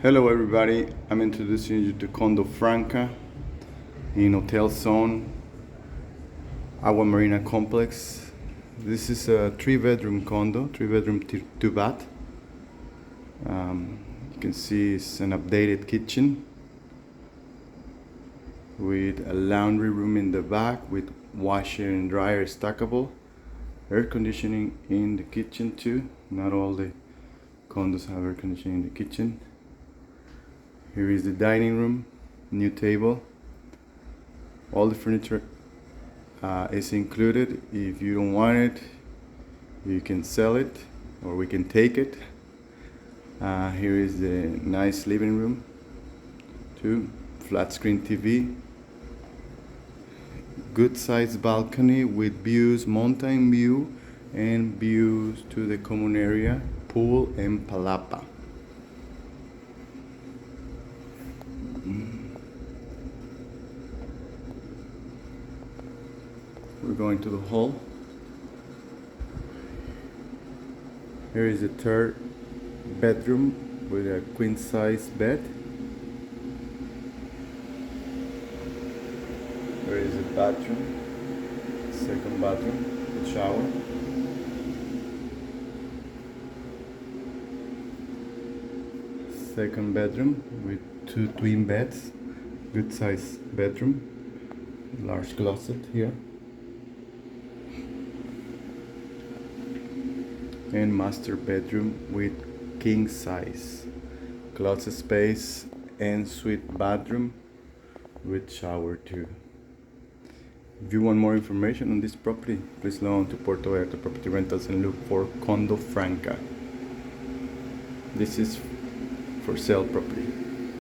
Hello everybody, I'm introducing you to Condo Franca in Hotel Zone Agamarina complex. This is a 3-bedroom condo, 3-bedroom, 2 bath. You can see it's an updated kitchen with a laundry room in the back with washer and dryer stackable. Air conditioning in the kitchen too. Not all the condos have air conditioning in the kitchen. Here is the dining room, new table. All the furniture is included. If you don't want it, you can sell it or we can take it. Here is the nice living room too. Flat screen TV. Good sized balcony with views, mountain view and views to the common area, pool and palapa. We're going to the hall. Here is the third bedroom with a queen size bed. Here is the bathroom, second bathroom with shower. Second bedroom with 2 twin beds, good size bedroom, large closet here. And master bedroom with king size closet space and suite bathroom with shower too. If you want more information on this property, please log on to Puerto Vallarta Property Rentals and look for Condo Franca. This is for sale property.